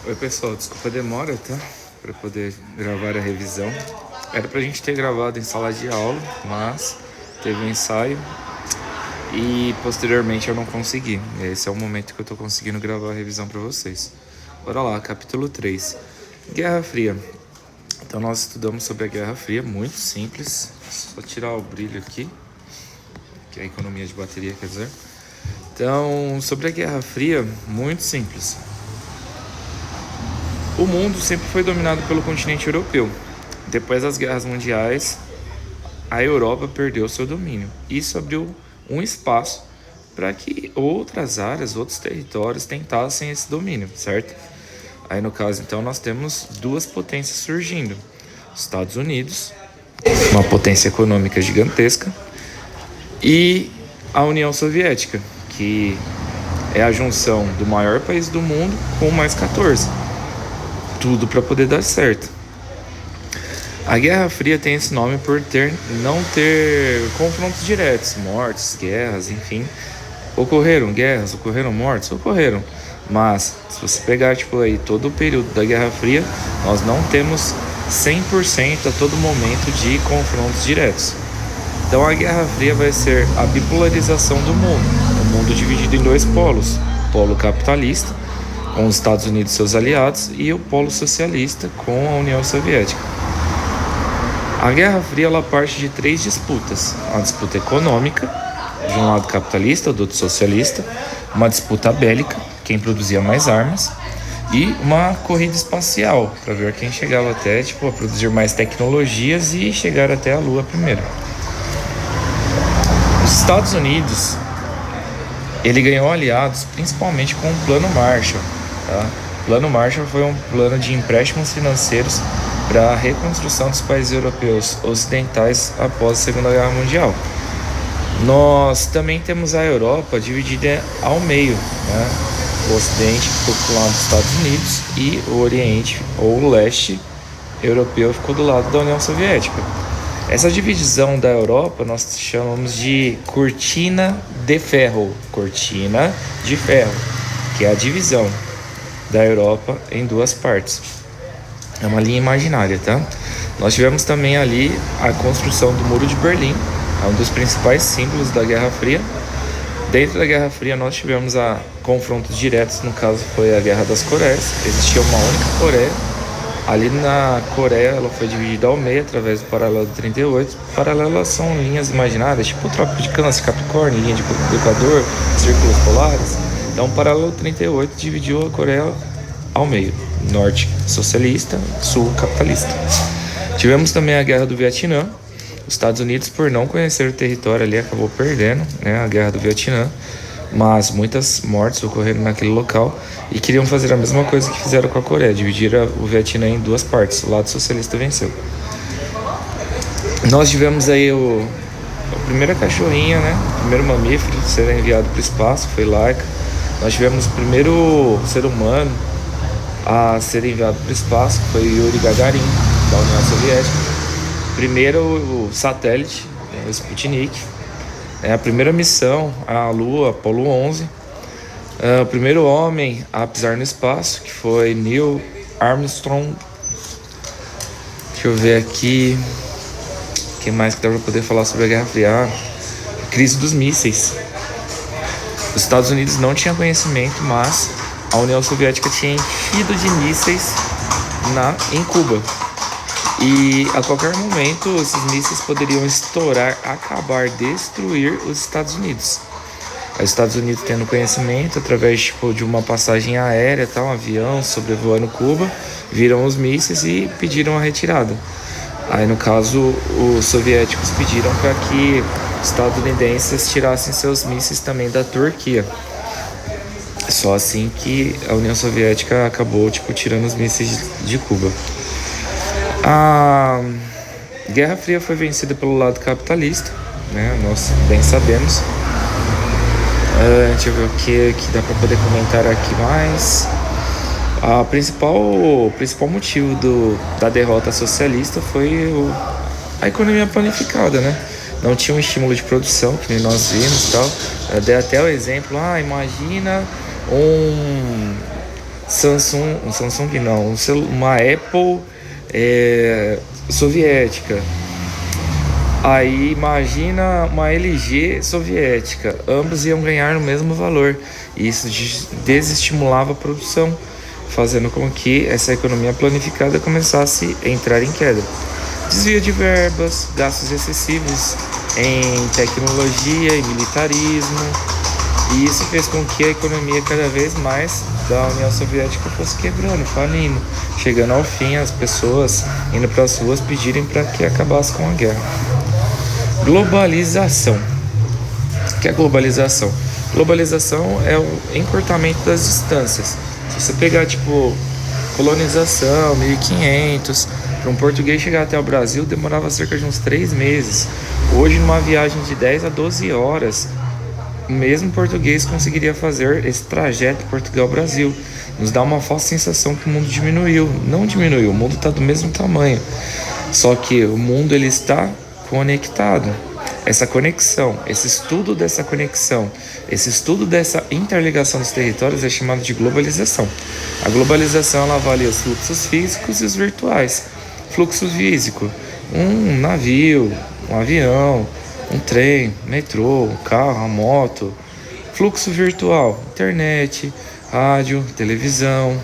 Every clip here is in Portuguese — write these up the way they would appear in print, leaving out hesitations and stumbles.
Oi pessoal, desculpa a demora, tá? Para poder gravar a revisão. Era pra gente ter gravado em sala de aula, mas teve um ensaio e posteriormente eu não consegui. Esse é o momento que eu tô conseguindo gravar a revisão para vocês. Bora lá, capítulo 3. Guerra Fria. Então nós estudamos sobre a Guerra Fria, muito simples. Só tirar o brilho aqui, que é a economia de bateria, quer dizer. Então, sobre a Guerra Fria, muito simples. O mundo sempre foi dominado pelo continente europeu. Depois das guerras mundiais, a Europa perdeu seu domínio. Isso abriu um espaço para que outras áreas, outros territórios tentassem esse domínio, certo? Aí no caso, então, nós temos duas potências surgindo. Estados Unidos, uma potência econômica gigantesca, e a União Soviética, que é a junção do maior país do mundo com mais 14. Tudo para poder dar certo. A Guerra Fria tem esse nome por não ter confrontos diretos, mortes, guerras, enfim. Ocorreram guerras, ocorreram mortes, ocorreram. Mas, se você pegar aí todo o período da Guerra Fria, nós não temos 100% a todo momento de confrontos diretos. Então a Guerra Fria vai ser a bipolarização do mundo. O mundo dividido em dois polos. O polo capitalista, com os Estados Unidos e seus aliados, e o polo socialista, com a União Soviética. A Guerra Fria ela parte de 3 disputas. Uma disputa econômica, de um lado capitalista, do outro socialista. Uma disputa bélica, quem produzia mais armas. E uma corrida espacial, para ver quem chegava até a produzir mais tecnologias e chegar até a Lua primeiro. Os Estados Unidos, ele ganhou aliados principalmente com o Plano Marshall. Tá? O Plano Marshall foi um plano de empréstimos financeiros para a reconstrução dos países europeus ocidentais após a Segunda Guerra Mundial. Nós também temos a Europa dividida ao meio, né? O Ocidente ficou do lado dos Estados Unidos e o Oriente, ou o Leste europeu, ficou do lado da União Soviética. Essa divisão da Europa nós chamamos de cortina de ferro, que é a divisão da Europa em duas partes. É uma linha imaginária, tá? Nós tivemos também ali a construção do Muro de Berlim, é um dos principais símbolos da Guerra Fria. Dentro da Guerra Fria nós tivemos confrontos diretos, no caso foi a Guerra das Coreias. Existia uma única Coreia. Ali na Coreia ela foi dividida ao meio através do paralelo 38. Paralelas são linhas imaginárias, tipo o Trópico de Câncer, Capricórnio, linha do Equador, círculos polares. Então o paralelo 38 dividiu a Coreia ao meio, norte socialista, sul capitalista. Tivemos também a Guerra do Vietnã. Os Estados Unidos, por não conhecer o território ali, acabou perdendo, né, a Guerra do Vietnã, mas muitas mortes ocorreram naquele local e queriam fazer a mesma coisa que fizeram com a Coreia, dividir o Vietnã em duas partes. O lado socialista venceu. Nós tivemos aí a primeira cachorrinha, né, o primeiro mamífero a ser enviado para o espaço, foi Laika. Nós tivemos o primeiro ser humano a ser enviado para o espaço, foi Yuri Gagarin, da União Soviética. Primeiro o satélite, o Sputnik, a primeira missão à Lua, Apollo 11. O primeiro homem a pisar no espaço, que foi Neil Armstrong. Deixa eu ver aqui, o que mais que dá para poder falar sobre a Guerra Fria? Crise dos mísseis. Os Estados Unidos não tinham conhecimento, mas a União Soviética tinha enchido de mísseis em Cuba. E a qualquer momento esses mísseis poderiam estourar, acabar, destruir os Estados Unidos. Os Estados Unidos tendo conhecimento através de uma passagem aérea, um avião sobrevoando Cuba, viram os mísseis e pediram a retirada. Aí no caso os soviéticos pediram para que os estadunidenses tirassem seus mísseis também da Turquia. Só assim que a União Soviética acabou tirando os mísseis de Cuba. A Guerra Fria foi vencida pelo lado capitalista, né? Nós bem sabemos. Deixa eu ver o que dá para poder comentar aqui mais. O principal motivo da derrota socialista foi a economia planificada, né? Não tinha um estímulo de produção, que nem nós vimos e tal. Eu dei até o exemplo, imagina Samsung não, uma Apple soviética. Aí imagina uma LG soviética, ambos iam ganhar o mesmo valor. E isso desestimulava a produção, fazendo com que essa economia planificada começasse a entrar em queda. Desvio de verbas, gastos excessivos em tecnologia e militarismo, e isso fez com que a economia cada vez mais da União Soviética fosse quebrando, falindo, chegando ao fim as pessoas indo para as ruas pedirem para que acabasse com a guerra. Globalização. O que é globalização? Globalização é o encurtamento das distâncias. Se você pegar colonização, 1500, para um português chegar até o Brasil demorava cerca de uns 3 meses. Hoje, numa viagem de 10 a 12 horas, o mesmo português conseguiria fazer esse trajeto Portugal-Brasil. Nos dá uma falsa sensação que o mundo diminuiu. Não diminuiu, o mundo está do mesmo tamanho. Só que o mundo ele está conectado. Essa conexão, esse estudo dessa conexão, esse estudo dessa interligação dos territórios é chamado de globalização. A globalização ela avalia os fluxos físicos e os virtuais. Fluxo físico, um navio, um avião, um trem, metrô, um carro, uma moto. Fluxo virtual, internet, rádio, televisão.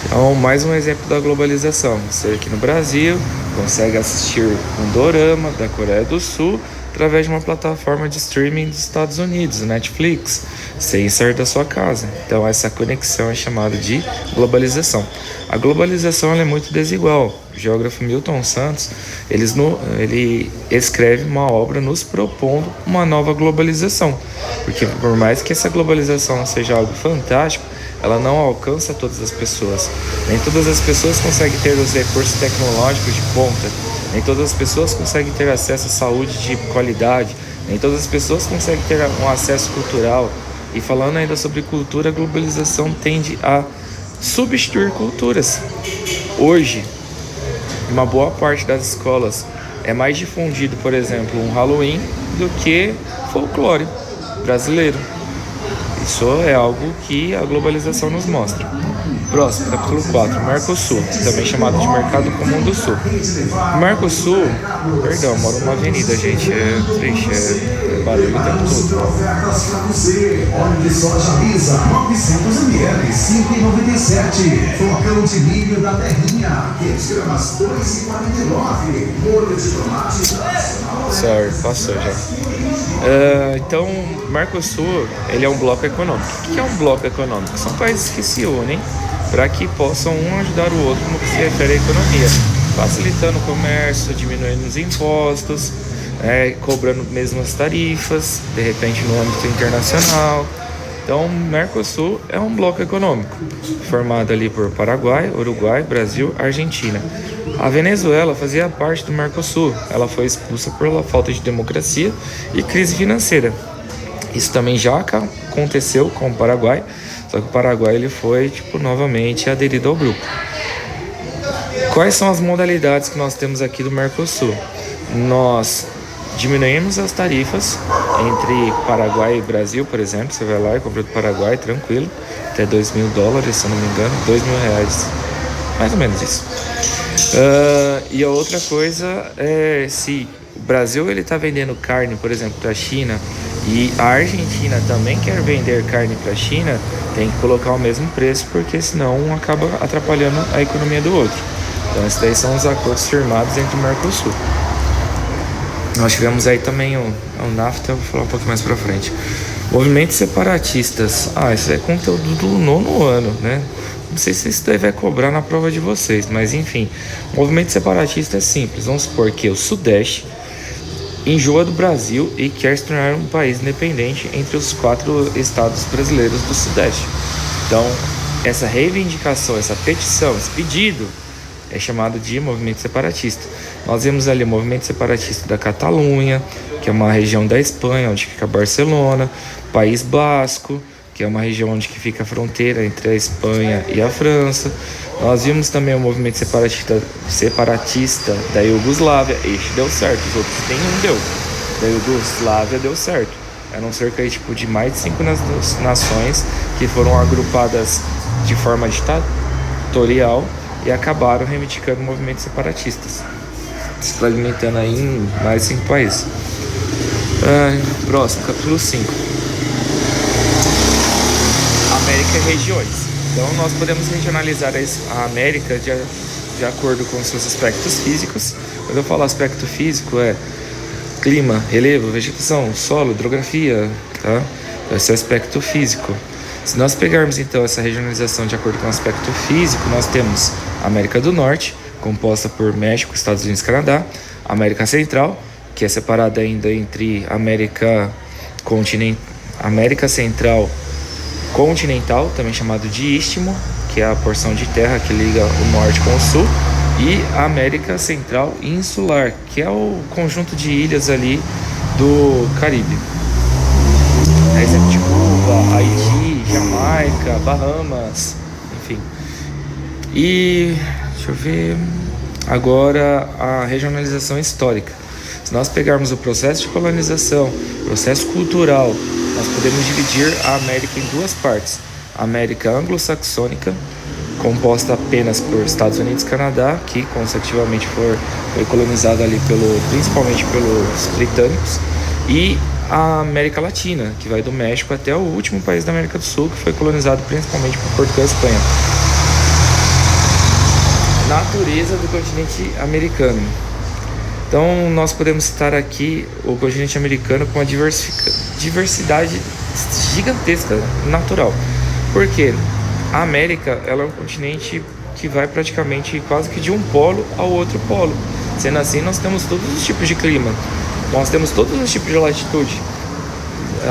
Então, mais um exemplo da globalização. Você aqui no Brasil consegue assistir um dorama da Coreia do Sul através de uma plataforma de streaming dos Estados Unidos, Netflix, sem sair da sua casa. Então, essa conexão é chamada de globalização. A globalização ela é muito desigual. O geógrafo Milton Santos ele escreve uma obra nos propondo uma nova globalização. Porque por mais que essa globalização seja algo fantástico, ela não alcança todas as pessoas. Nem todas as pessoas conseguem ter os recursos tecnológicos de ponta. Nem todas as pessoas conseguem ter acesso à saúde de qualidade. Nem todas as pessoas conseguem ter um acesso cultural. E falando ainda sobre cultura, a globalização tende a substituir culturas. Hoje, uma boa parte das escolas é mais difundido, por exemplo, um Halloween do que folclore brasileiro. Isso é algo que a globalização nos mostra. Próximo, capítulo 4, Mercosul, também chamado de Mercado Comum do Sul. Mercosul, perdão, moro numa avenida, gente, é triste, é barulho o tempo todo. Óleo de soja lisa, 900 ml, 5,97. Flocão de milho da terrinha, 500 gramas, 2,49. Molho de tomate nacional. Certo, passou já. Então, Mercosul, ele é um bloco econômico. O que é um bloco econômico? São países que se unem para que possam um ajudar o outro no que se refere à economia, facilitando o comércio, diminuindo os impostos, cobrando mesmas tarifas, de repente no âmbito internacional. Então, Mercosul é um bloco econômico, formado ali por Paraguai, Uruguai, Brasil, Argentina. A Venezuela fazia parte do Mercosul, ela foi expulsa pela falta de democracia e crise financeira. Isso também já aconteceu com o Paraguai, só que o Paraguai ele foi novamente aderido ao grupo. Quais são as modalidades que nós temos aqui do Mercosul? Nós diminuímos as tarifas entre Paraguai e Brasil, por exemplo. Você vai lá e compra do Paraguai, tranquilo, até $2.000, se eu não me engano, R$2.000, mais ou menos isso. E a outra coisa é se o Brasil ele está vendendo carne, por exemplo, para a China, e a Argentina também quer vender carne para a China, tem que colocar o mesmo preço, porque senão um acaba atrapalhando a economia do outro. Então esses daí são os acordos firmados entre o Mercosul. Nós tivemos aí também o NAFTA, vou falar um pouco mais pra frente. Movimentos separatistas. Isso é conteúdo do 9º ano, né? Não sei se isso daí vai cobrar na prova de vocês, mas enfim. Movimento separatista é simples. Vamos supor que o Sudeste enjoa do Brasil e quer se tornar um país independente entre os 4 estados brasileiros do Sudeste. Então, essa reivindicação, essa petição, esse pedido é chamado de movimento separatista. Nós vemos ali o movimento separatista da Catalunha, que é uma região da Espanha, onde fica Barcelona, País Basco, que é uma região onde fica a fronteira entre a Espanha e a França. Nós vimos também o movimento separatista da Iugoslávia. Este deu certo, os outros nenhum deu. Da Iugoslávia deu certo. Eram cerca de mais de 5 nações que foram agrupadas de forma ditatorial e acabaram reivindicando movimentos separatistas, se fragmentando aí em mais de 5 países. Próximo, capítulo 5. América e regiões. Então nós podemos regionalizar a América de acordo com seus aspectos físicos. Quando eu falo aspecto físico, é clima, relevo, vegetação, solo, hidrografia, tá? Esse é o aspecto físico. Se nós pegarmos então essa regionalização de acordo com o aspecto físico, nós temos a América do Norte, composta por México, Estados Unidos e Canadá, América Central, que é separada ainda entre América Central continental, também chamado de Istmo, que é a porção de terra que liga o norte com o sul, e a América Central Insular, que é o conjunto de ilhas ali do Caribe. Exemplo de Cuba, Haiti, Jamaica, Bahamas, enfim. E deixa eu ver agora a regionalização histórica. Se nós pegarmos o processo de colonização, processo cultural, nós podemos dividir a América em 2 partes. A América anglo-saxônica, composta apenas por Estados Unidos e Canadá, que consecutivamente foi colonizada ali principalmente pelos britânicos, e a América Latina, que vai do México até o último país da América do Sul, que foi colonizado principalmente por Portugal e Espanha. Natureza do continente americano. Então nós podemos citar aqui o continente americano com uma diversidade gigantesca natural. Por quê? A América, ela é um continente que vai praticamente quase que de um polo ao outro polo. Sendo assim, nós temos todos os tipos de clima. Nós temos todos os tipos de latitude.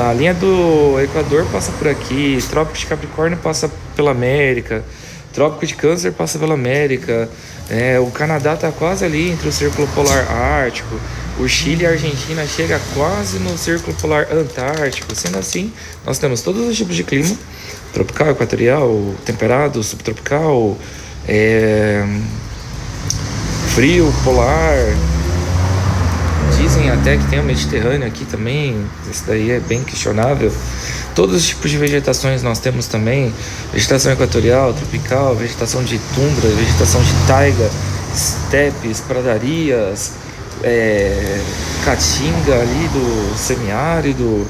A linha do Equador passa por aqui, Trópico de Capricórnio passa pela América, Trópico de Câncer passa pela América, o Canadá está quase ali entre o Círculo Polar Ártico, o Chile e a Argentina chega quase no Círculo Polar Antártico. Sendo assim, nós temos todos os tipos de clima, tropical, equatorial, temperado, subtropical, frio, polar. Dizem até que tem o Mediterrâneo aqui também, isso daí é bem questionável. Todos os tipos de vegetações nós temos também, vegetação equatorial, tropical, vegetação de tundra, vegetação de taiga, estepes, pradarias, caatinga ali do semiárido,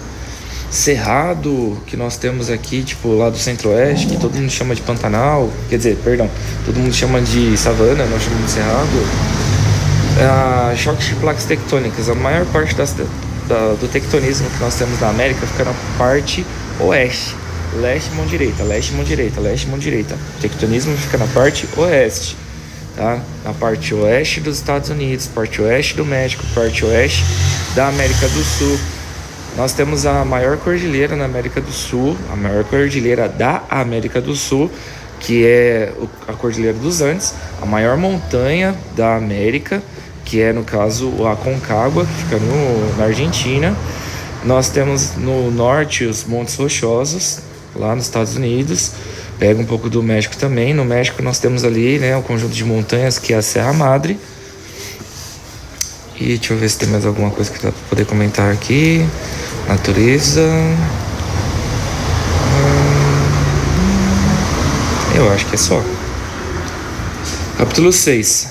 cerrado, que nós temos aqui, tipo lá do centro-oeste, que todo mundo chama de Pantanal, todo mundo chama de savana, nós chamamos de cerrado. Choques de placas tectônicas, a maior parte do tectonismo que nós temos na América fica na parte oeste, leste, mão direita, leste, mão direita, leste, mão direita. O tectonismo fica na parte oeste, tá? Na parte oeste dos Estados Unidos, parte oeste do México, parte oeste da América do Sul. Nós temos a maior cordilheira na América do Sul, a maior cordilheira da América do Sul, que é a Cordilheira dos Andes, a maior montanha da América, que é, no caso, a Aconcagua, que fica na Argentina. Nós temos no norte os Montes Rochosos, lá nos Estados Unidos. Pega um pouco do México também. No México nós temos ali, o conjunto de montanhas, que é a Serra Madre. E deixa eu ver se tem mais alguma coisa que dá para poder comentar aqui. Natureza. Eu acho que é só. Capítulo 6.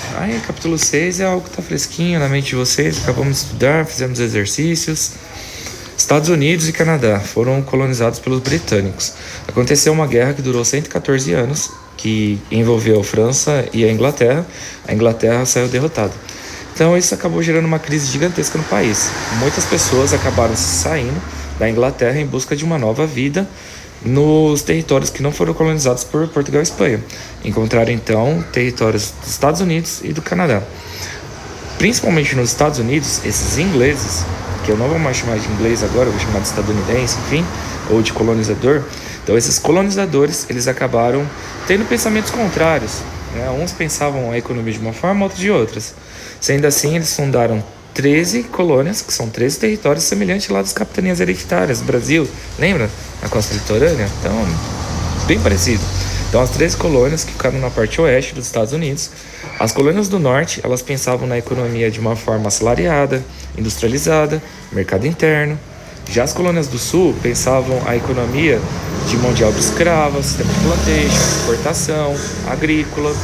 Capítulo 6 é algo que está fresquinho na mente de vocês. Acabamos de estudar, fizemos exercícios. Estados Unidos e Canadá foram colonizados pelos britânicos. Aconteceu uma guerra que durou 114 anos, que envolveu a França e a Inglaterra. A Inglaterra saiu derrotada. Então isso acabou gerando uma crise gigantesca no país. Muitas pessoas acabaram saindo da Inglaterra em busca de uma nova vida nos territórios que não foram colonizados por Portugal e Espanha. Encontraram então territórios dos Estados Unidos e do Canadá. Principalmente nos Estados Unidos, esses ingleses, que eu não vou mais chamar de inglês agora, eu vou chamar de estadunidense, enfim, ou de colonizador. Então esses colonizadores, eles acabaram tendo pensamentos contrários, Uns pensavam a economia de uma forma, outros de outras. Sendo assim, eles fundaram 13 colônias, que são 13 territórios semelhantes lá das capitanias hereditárias do Brasil. Lembra? Na costa litorânea? Então, bem parecido. Então, as 13 colônias que ficaram na parte oeste dos Estados Unidos. As colônias do norte, elas pensavam na economia de uma forma assalariada, industrializada, mercado interno, Já as colônias do sul pensavam a economia de mão de obra escrava, sistema de plantation, exportação, agrícola.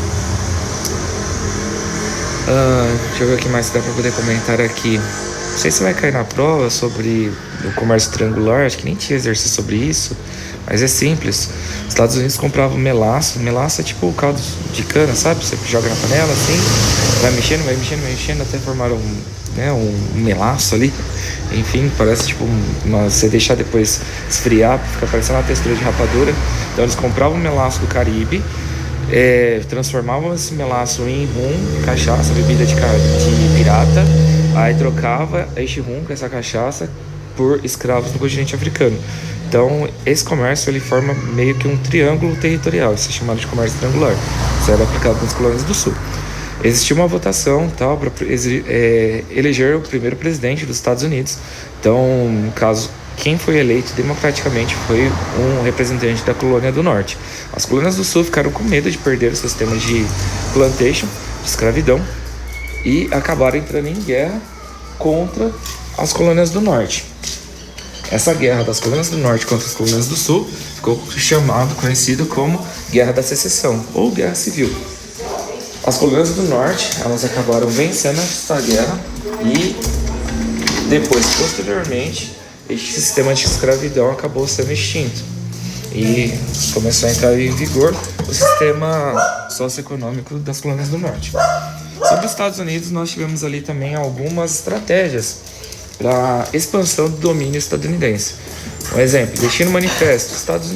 Deixa eu ver o que mais dá para poder comentar aqui. Não sei se vai cair na prova sobre o comércio triangular, acho que nem tinha exercício sobre isso, mas é simples. Os Estados Unidos compravam melaço. Melaço é tipo o caldo de cana, sabe? Você joga na panela assim, vai mexendo até formar um melaço ali. Enfim, parece tipo você deixar depois esfriar, fica parecendo uma textura de rapadura. Então eles compravam melaço do Caribe, transformavam esse melaço em rum, cachaça, bebida de pirata, aí trocava este rum com essa cachaça por escravos no continente africano. Então esse comércio ele forma meio que um triângulo territorial, isso é chamado de comércio triangular. Isso era aplicado nas colônias do sul. Existia uma votação tal para eleger o primeiro presidente dos Estados Unidos. Então, no caso, quem foi eleito democraticamente foi um representante da colônia do norte. As colônias do sul ficaram com medo de perder o sistema de plantation, de escravidão, e acabaram entrando em guerra contra as colônias do norte. Essa guerra das colônias do norte contra as colônias do sul ficou conhecido como Guerra da Secessão ou Guerra Civil. As colônias do norte, elas acabaram vencendo essa guerra e depois, posteriormente, este sistema de escravidão acabou sendo extinto e começou a entrar em vigor o sistema socioeconômico das colônias do norte. Sobre os Estados Unidos, nós tivemos ali também algumas estratégias para expansão do domínio estadunidense. Um exemplo, Destino Manifesto. Os Estados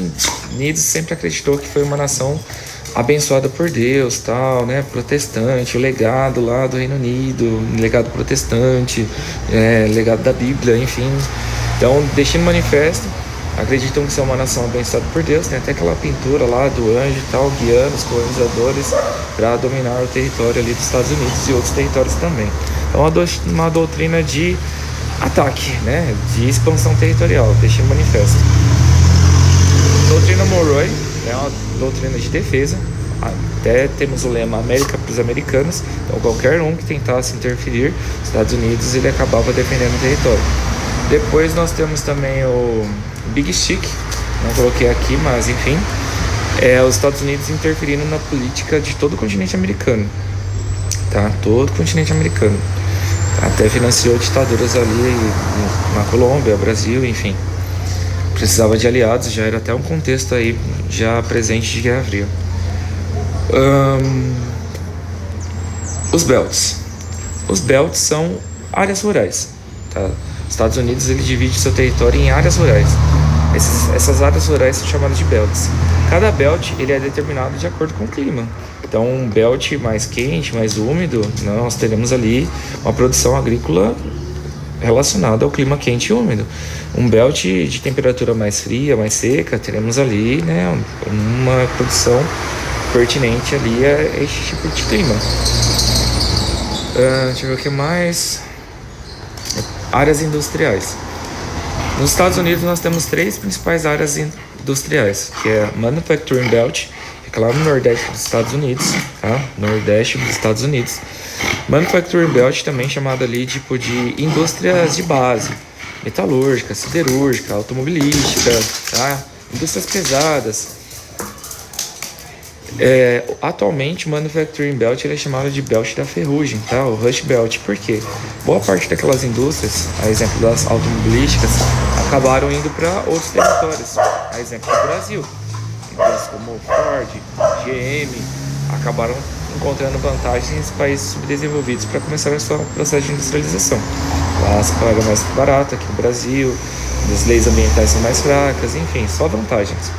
Unidos sempre acreditou que foi uma nação abençoada por Deus, tal, né, protestante, o legado lá do Reino Unido, legado protestante, legado da Bíblia, enfim. Então, Destino Manifesto, acreditam que são uma nação abençoada por Deus, tem até aquela pintura lá do anjo e tal, guiando os colonizadores para dominar o território ali dos Estados Unidos e outros territórios também. Então, uma doutrina de ataque, né, de expansão territorial, Destino Manifesto. Doutrina Monroe, é uma doutrina de defesa, até temos o lema América para os americanos, então qualquer um que tentasse interferir, os Estados Unidos, ele acabava defendendo o território. Depois nós temos também o Big Stick, não coloquei aqui, mas enfim, os Estados Unidos interferindo na política de todo o continente americano, tá? Todo o continente americano. Até financiou ditaduras ali na Colômbia, Brasil, enfim. Precisava de aliados, já era até um contexto aí já presente de Guerra Fria. Os belts. Os belts são áreas rurais, tá? Os Estados Unidos ele divide seu território em áreas rurais. Essas áreas rurais são chamadas de belts. Cada belt ele é determinado de acordo com o clima. Então, um belt mais quente, mais úmido, nós teremos ali uma produção agrícola relacionada ao clima quente e úmido. Um belt de temperatura mais fria, mais seca, teremos ali, né, uma produção pertinente ali a este tipo de clima. Deixa eu ver o que mais. Áreas industriais. Nos Estados Unidos nós temos 3 principais áreas industriais, que é Manufacturing Belt, fica lá no Nordeste dos Estados Unidos, tá? Nordeste dos Estados Unidos. Manufacturing Belt também chamado ali tipo de indústrias de base, metalúrgica, siderúrgica, automobilística, tá? Indústrias pesadas. Atualmente o Manufacturing Belt ele é chamado de Belt da Ferrugem, tá? O Rush Belt. Por quê? Boa parte daquelas indústrias, a exemplo das automobilísticas, acabaram indo para outros territórios, a exemplo do Brasil. Empresas como Ford, GM, acabaram encontrando vantagens em países subdesenvolvidos para começar o seu processo de industrialização. Lá se paga mais barato aqui no Brasil, as leis ambientais são mais fracas, enfim, só vantagens.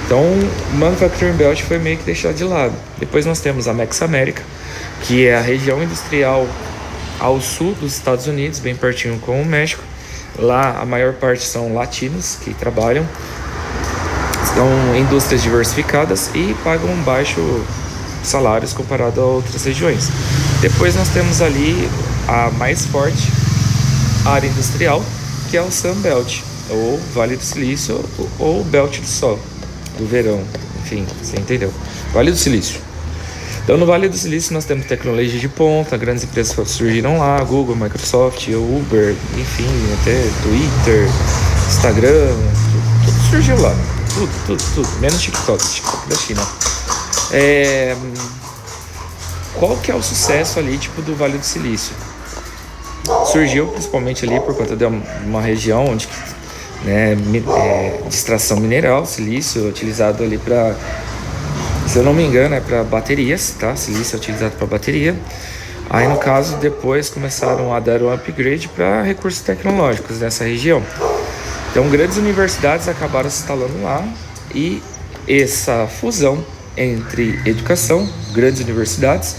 Então, o Manufacturing Belt foi meio que deixado de lado. Depois nós temos a Mex-América, que é a região industrial ao sul dos Estados Unidos, bem pertinho com o México. Lá a maior parte são latinos que trabalham, são indústrias diversificadas e pagam baixos salários comparado a outras regiões. Depois nós temos ali a mais forte área industrial, que é o Sun Belt, ou Vale do Silício, ou Belt do Sol, do verão, enfim, você entendeu? Vale do Silício. Então, no Vale do Silício, nós temos tecnologia de ponta, grandes empresas surgiram lá, Google, Microsoft, Uber, enfim, até Twitter, Instagram, tudo surgiu lá. Tudo. Menos TikTok da China. Qual que é o sucesso ali, tipo, do Vale do Silício? Surgiu principalmente ali por conta de uma região onde, né, de extração mineral, silício utilizado ali para, se eu não me engano, é para baterias, tá? Silício é utilizado para bateria. Aí, no caso, depois começaram a dar um upgrade para recursos tecnológicos nessa região. Então, grandes universidades acabaram se instalando lá e essa fusão entre educação, grandes universidades,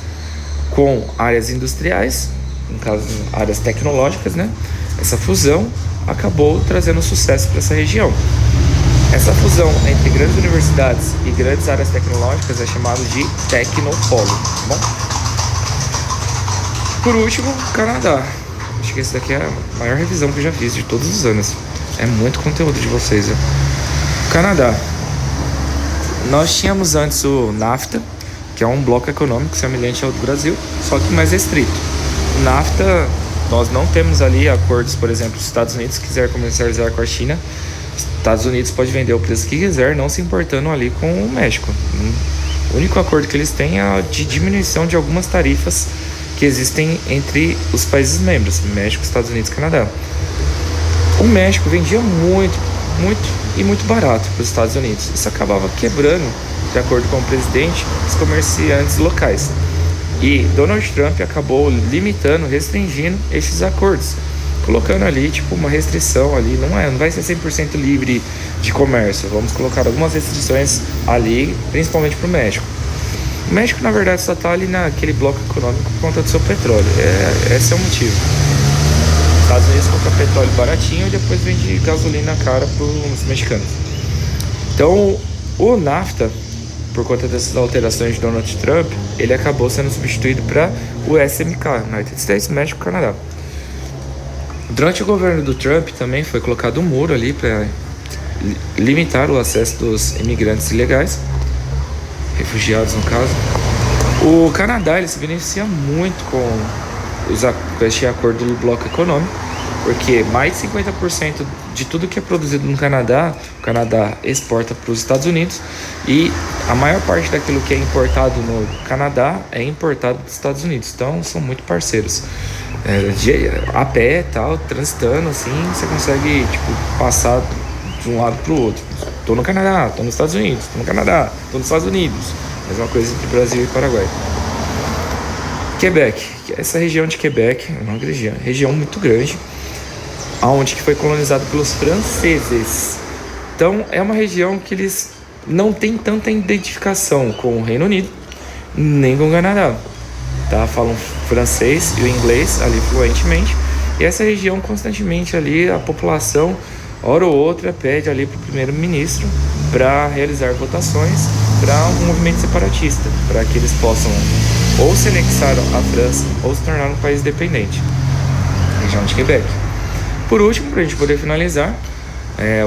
com áreas industriais, no caso, áreas tecnológicas, né? Essa fusão acabou trazendo sucesso para essa região. Essa fusão entre grandes universidades e grandes áreas tecnológicas é chamada de Tecnopolo, tá bom? Por último, Canadá. Acho que esse daqui é a maior revisão que eu já fiz de todos os anos. É muito conteúdo de vocês, viu? Canadá. Nós tínhamos antes o NAFTA, que é um bloco econômico semelhante ao do Brasil, só que mais restrito. O NAFTA, nós não temos ali acordos, por exemplo, os Estados Unidos quiser comercializar com a China, os Estados Unidos pode vender o preço que quiser, não se importando ali com o México. O único acordo que eles têm é de diminuição de algumas tarifas que existem entre os países membros, México, Estados Unidos e Canadá. O México vendia muito barato para os Estados Unidos. Isso acabava quebrando, de acordo com o presidente, os comerciantes locais. E Donald Trump acabou limitando, restringindo esses acordos, colocando ali tipo uma restrição ali, não vai ser 100% livre de comércio. Vamos colocar algumas restrições ali, principalmente para o México. O México, na verdade, só está ali naquele bloco econômico por conta do seu petróleo. Esse é o motivo. Os Estados Unidos compra petróleo baratinho e depois vende gasolina cara para os mexicanos. Então, o NAFTA, por conta dessas alterações de Donald Trump, ele acabou sendo substituído para o SMK, United States, México e Canadá. Durante o governo do Trump também foi colocado um muro ali para limitar o acesso dos imigrantes ilegais, refugiados no caso. O Canadá ele se beneficia muito com este acordo do bloco econômico, porque mais de 50% de tudo que é produzido no Canadá, o Canadá exporta para os Estados Unidos, e a maior parte daquilo que é importado no Canadá é importado dos Estados Unidos. Então são muito parceiros. A pé, tal, transitando assim, você consegue tipo passar de um lado para o outro. Tô no Canadá, tô nos Estados Unidos, tô no Canadá, tô nos Estados Unidos. Mesma coisa entre Brasil e Paraguai. Quebec, essa região de Quebec é uma região muito grande, aonde que foi colonizado pelos franceses. Então é uma região que eles não têm tanta identificação com o Reino Unido, nem com o Canadá. Tá? Falam francês e o inglês ali fluentemente. E essa região constantemente ali, a população, hora ou outra, pede ali para o primeiro-ministro para realizar votações para um movimento separatista, para que eles possam ou se anexar à França ou se tornar um país independente. Região de Quebec. Por último, para a gente poder finalizar,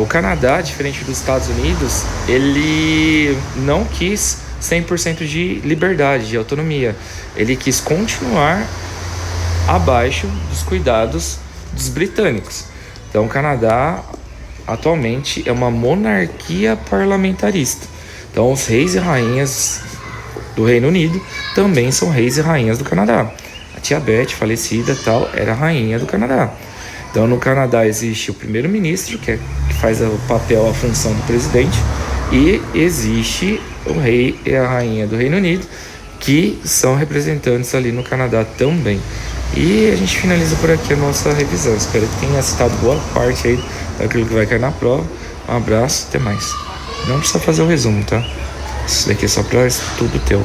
o Canadá, diferente dos Estados Unidos, ele não quis 100% de liberdade, de autonomia. Ele quis continuar abaixo dos cuidados dos britânicos. Então, o Canadá atualmente é uma monarquia parlamentarista. Então, os reis e rainhas do Reino Unido também são reis e rainhas do Canadá. A tia Beth, falecida tal, era rainha do Canadá. Então, no Canadá existe o primeiro-ministro, que faz o papel, a função do presidente, e existe o rei e a rainha do Reino Unido, que são representantes ali no Canadá também. E a gente finaliza por aqui a nossa revisão. Espero que tenha citado boa parte aí daquilo que vai cair na prova. Um abraço, até mais. Não precisa fazer o resumo, tá? Isso daqui é só para estudo teu.